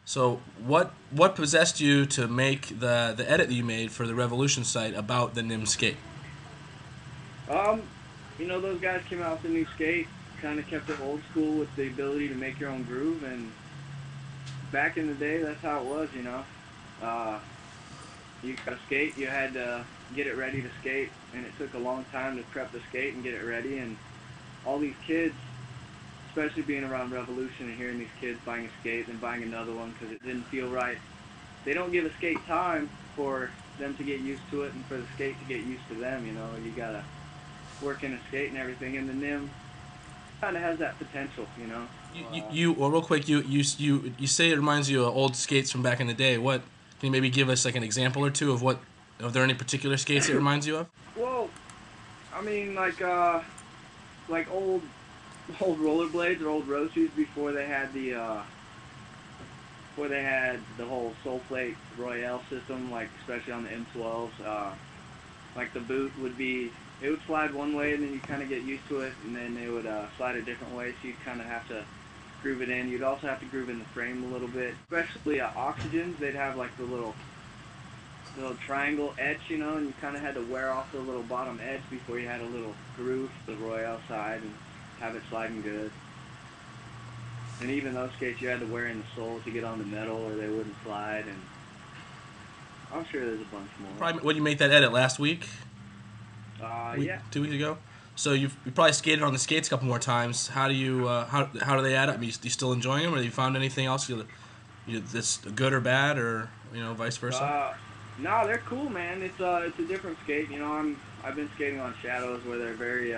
So what possessed you to make the edit that you made for the Revolution site about the NIM skate? Um, those guys came out with a new skate, kind of kept it old school with the ability to make your own groove. And back in the day, that's how it was. Uh, you got to skate, you had to get it ready to skate, and it took a long time to prep the skate and get it ready. And all these kids, especially being around Revolution and hearing these kids buying a skate and buying another one because it didn't feel right, they don't give a skate time for them to get used to it and for the skate to get used to them. You gotta work in a skate and everything, and the NIM kind of has that potential. Well, real quick, you say it reminds you of old skates from back in the day. What can you maybe give us like an example or two of what? Are there any particular skates it reminds you of? Well, I mean, like old rollerblades or old road shoes before they had the whole sole plate Royale system, like especially on the M12s. Like the boot it would slide one way and then you kind of get used to it, and then it would slide a different way, so you'd kind of have to groove it in. You'd also have to groove in the frame a little bit, especially oxygens. They'd have like the little triangle edge, and you kind of had to wear off the little bottom edge before you had a little groove to the Royale side and have it sliding good. And even those skates, you had to wear in the sole to get on the metal, or they wouldn't slide. And I'm sure there's a bunch more. Probably when you make that edit last week, Yeah. 2 weeks ago. So you probably skated on the skates a couple more times. How do you how do they add up? You still enjoying them, or have you found anything else that's good or bad, or vice versa? Uh, no, they're cool, man. It's a different skate. I've been skating on shadows where they're very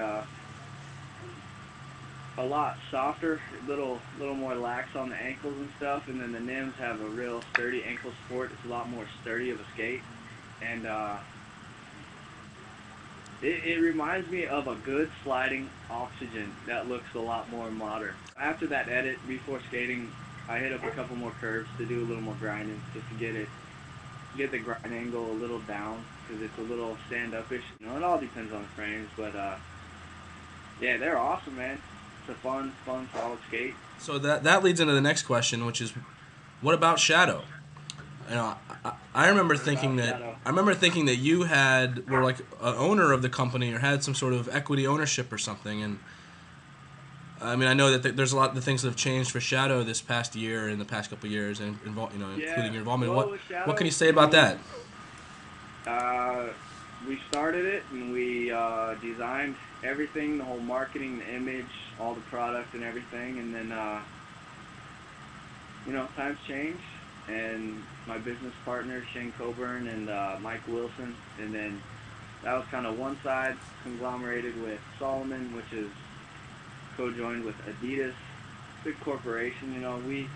a lot softer, little more lax on the ankles and stuff. And then the Nims have a real sturdy ankle support. It's a lot more sturdy of a skate, and it reminds me of a good sliding oxygen that looks a lot more modern. After that edit, before skating, I hit up a couple more curves to do a little more grinding, just to get the grind angle a little down, because it's a little stand-up-ish. It all depends on the frames, but yeah, they're awesome, man. It's a fun, solid skate. So that leads into the next question, which is, what about Shadow? I remember What thinking about that Shadow? you were like an owner of the company or had some sort of equity ownership or something. And I mean, I know that there's a lot of things that have changed for Shadow this past year and the past couple of years, and Yeah, including your involvement. well, What with what can you Shadow, say about that? uh, we started it and we designed everything, the whole marketing, the image, all the product and everything. And then, times change. And my business partner, Shane Coburn and Mike Wilson. And then that was kind of one side conglomerated with Solomon, which is co-joined with Adidas, big corporation. We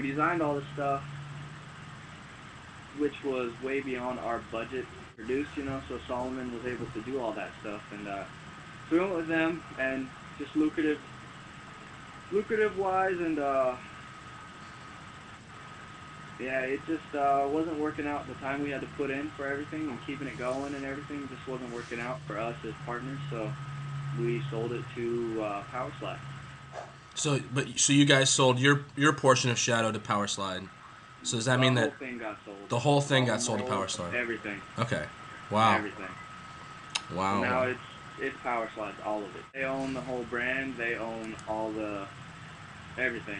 designed all this stuff, which was way beyond our budget to produce. So Solomon was able to do all that stuff, and so we went with them, and just lucrative wise, and yeah, it just wasn't working out. The time we had to put in for everything and keeping it going and everything just wasn't working out for us as partners, so we sold it to Power Slide. So you guys sold your portion of Shadow to Power Slide. So does that The mean whole that thing got sold. the whole thing All got sold to Power molds, Slide? everything, Okay. Wow. everything. So Wow. now it's Power Slides, all of it. They own the whole brand. They own all the everything.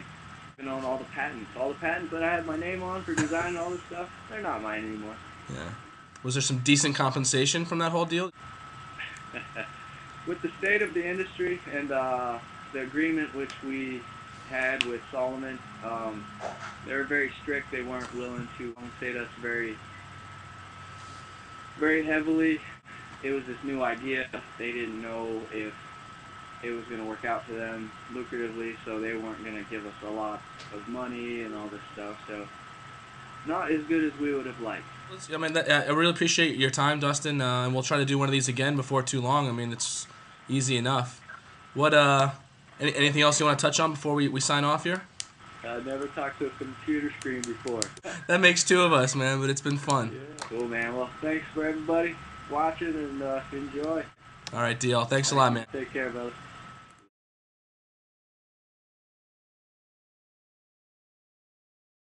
They own all the patents. All the patents that I had my name on for designing all this stuff, they're not mine anymore. Yeah. Was there some decent compensation from that whole deal? With the state of the industry and the agreement which we had with Solomon, they were very strict. They weren't willing to compensate us very heavily. It was this new idea. They didn't know if it was going to work out for them lucratively, so they weren't going to give us a lot of money and all this stuff. So not as good as we would have liked. I mean, I really appreciate your time, Dustin, and we'll try to do one of these again before too long. I mean, it's easy enough. What anything else you want to touch on before we sign off here? I never talked to a computer screen before. That makes two of us, man, but it's been fun. Yeah. Cool, man. Well, thanks for everybody watching, and enjoy. All right, deal. Thanks a Thanks. lot, man. Take care, brother.